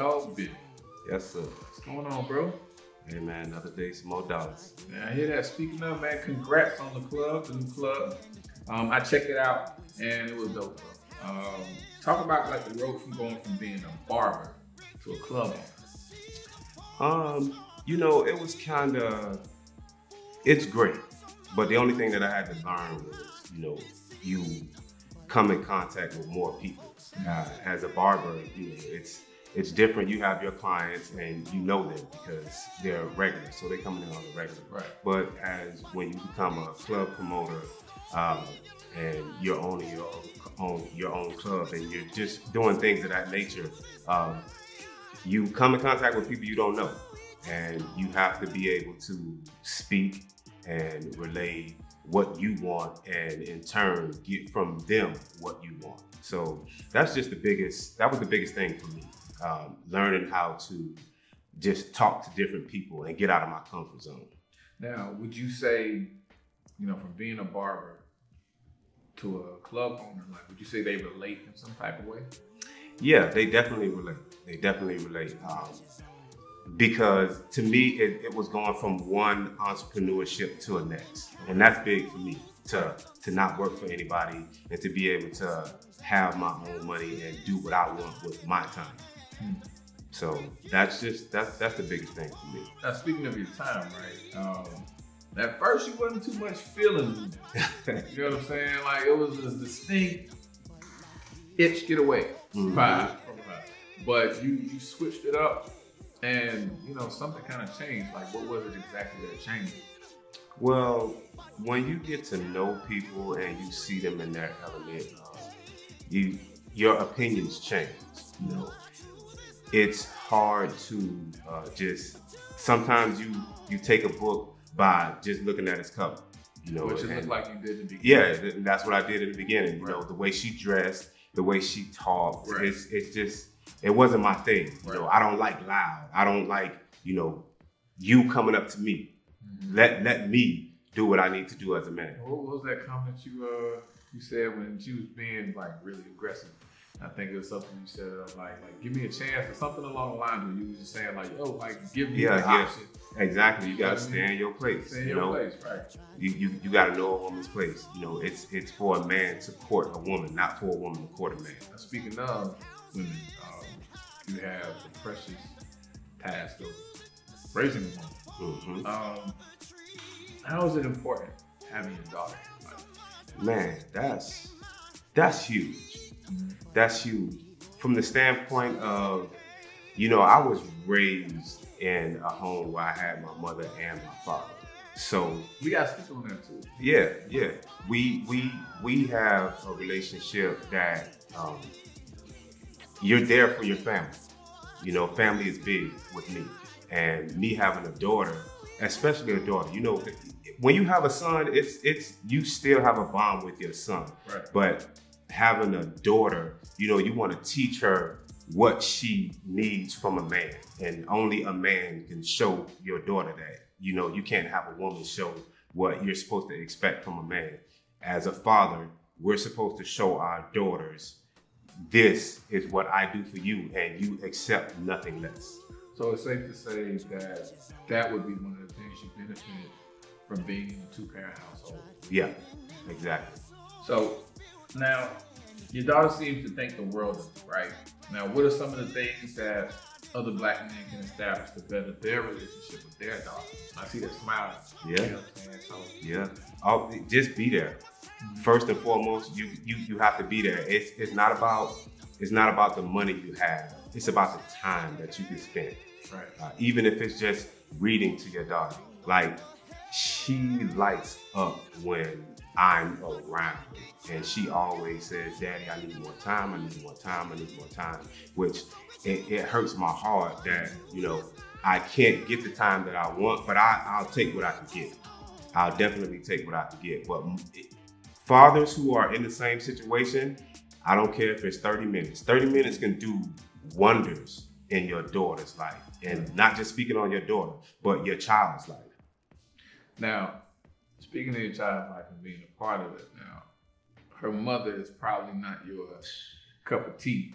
dog Billy. Yes, sir. What's going on, bro? Hey, man, another day, some more dollars. Man, I hear that. Speaking of, man, congrats on the new club. I checked it out, and it was dope, bro. Talk about like the road from going from being a barber to a club owner. It was it's great, but the only thing that I had to learn was, you come in contact with more people. As a barber, it's different. You have your clients and you know them because they're regular, so they come in on the regular. Right. But when you become a club promoter and you're owning your own club and you're just doing things of that nature, you come in contact with people you don't know, and you have to be able to speak and relay what you want, and in turn get from them what you want. So that was the biggest thing for me. Learning how to just talk to different people and get out of my comfort zone. Now, would you say, from being a barber to a club owner, like, would you say they relate in some type of way? Yeah, they definitely relate. Because to me, it was going from one entrepreneurship to the next. And that's big for me, to not work for anybody and to be able to have my own money and do what I want with my time. So that's the biggest thing for me. Now, speaking of your time, right? At first, you wasn't too much feeling it. You know what I'm saying? Like, it was a distinct itch get away vibe from her. But you switched it up, and something kind of changed. Like, what was it exactly that changed? Well, when you get to know people and you see them in their element, your opinions change. It's hard to sometimes you take a book by just looking at its cover, Which it looked like you did in the beginning. Yeah, that's what I did in the beginning. Right. The way she dressed, the way she talked, right. It wasn't my thing. Right. I don't like loud. I don't like, you coming up to me. Mm-hmm. Let me do what I need to do as a man. What was that comment you said when she was being like really aggressive? I think it was something you said like give me a chance, or something along the lines where you was just saying like, yo, like give me the option. Exactly. You gotta stay in your place. Stay in your place, right? You gotta know a woman's place. It's for a man to court a woman, not for a woman to court a man. Now, speaking of women, you have the precious task of raising a woman. Mm-hmm. How is it important having a daughter in your life? Man, that's huge. Mm-hmm. That's huge. From the standpoint of, I was raised in a home where I had my mother and my father. So we gotta speak on that too. Yeah. We have a relationship that you're there for your family. Family is big with me. And me having a daughter, especially a daughter, when you have a son, it's you still have a bond with your son. Right. But having a daughter, you want to teach her what she needs from a man. And only a man can show your daughter that. You can't have a woman show what you're supposed to expect from a man. As a father, we're supposed to show our daughters, this is what I do for you, and you accept nothing less. So it's safe to say that would be one of the things you benefited from being in a two-parent household. Yeah, exactly. So now, your daughter seems to think the world of you, right? Now, what are some of the things that other black men can establish to better their relationship with their daughter? I see that smiling. Yeah. Just be there. Mm-hmm. First and foremost, you have to be there. It's not about the money you have. It's about the time that you can spend. Right. Even if it's just reading to your daughter. Like, she lights up when I'm around. And she always says, Daddy, I need more time, I need more time, I need more time. Which it hurts my heart that, I can't get the time that I want, but I'll take what I can get. I'll definitely take what I can get. But fathers who are in the same situation, I don't care if it's 30 minutes. 30 minutes can do wonders in your daughter's life. And not just speaking on your daughter, but your child's life. Now, speaking of your child's life and being a part of it now, her mother is probably not your cup of tea.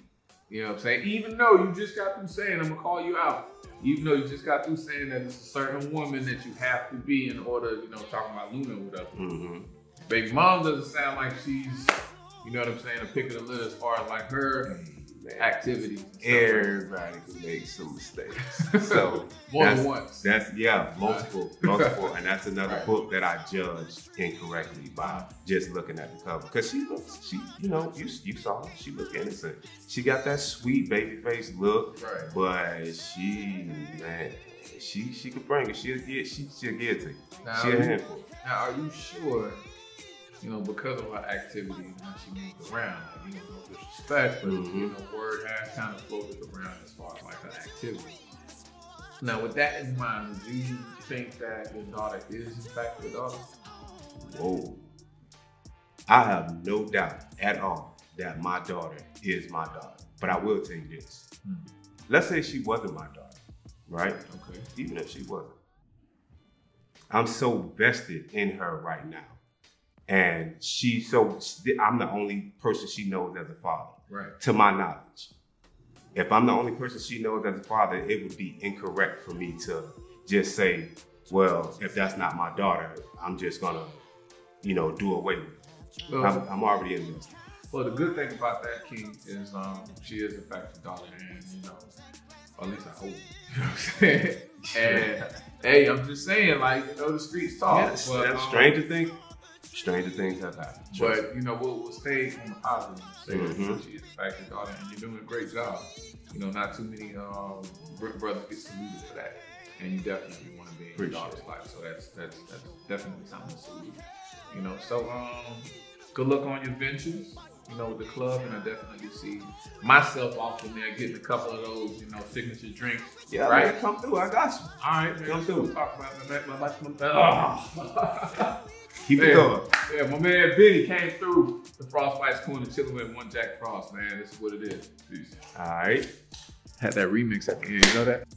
You know what I'm saying? Even though you just got through saying, I'm gonna call you out. Even though you just got through saying that it's a certain woman that you have to be in order, you know, talking about Luna or whatever. Mm-hmm. Baby mom doesn't sound like she's, you know what I'm saying, a pick of the litter as far as like her activities. Everybody can make some mistakes. So more than once. That's multiple, and that's another book that I judged incorrectly by just looking at the cover. Because you know, you saw her, she looked innocent. She got that sweet baby face look, but she could bring it. She'll get it to you. She's a handful. Now, are you sure? You know, because of her activity and how she moves around, like, you know, no disrespect, but you know, word has kind of floated around as far as like her activity. Now, with that in mind, do you think that your daughter is in fact your daughter? Whoa. I have no doubt at all that my daughter is my daughter. But I will tell you this. Let's say she wasn't my daughter, right? Okay. Even if she wasn't. I'm so vested in her right now. And I'm the only person she knows as a father, to my knowledge. If I'm the only person she knows as a father, it would be incorrect for me to just say, well, if that's not my daughter, I'm just gonna, you know, do away with it. Well, I'm already in this. Well, the good thing about that, King, is she is in fact your daughter, and you know, or at least I hope. You know what I'm saying? And hey, I'm just saying, like, you know, the streets talk. Yes, but stranger things have happened. But you know, we'll stay on the positive. Say that she is in fact your daughter, and you're doing a great job. You know, not too many brothers get saluted for that, and you definitely want to be in your daughter's life. So that's definitely something to salute. You know, so good luck on your ventures. You know, with the club, and I definitely see myself off in there getting a couple of those, you know, signature drinks. Yeah, right. Man, come through. I got you. All right, man. Come through. We'll talk about that. Keep it going. Yeah, my man Benny came through the Frostbite's corner chilling with one Jak Frost, man. This is what it is. Peace. All right. Had that remix at the end, you know that?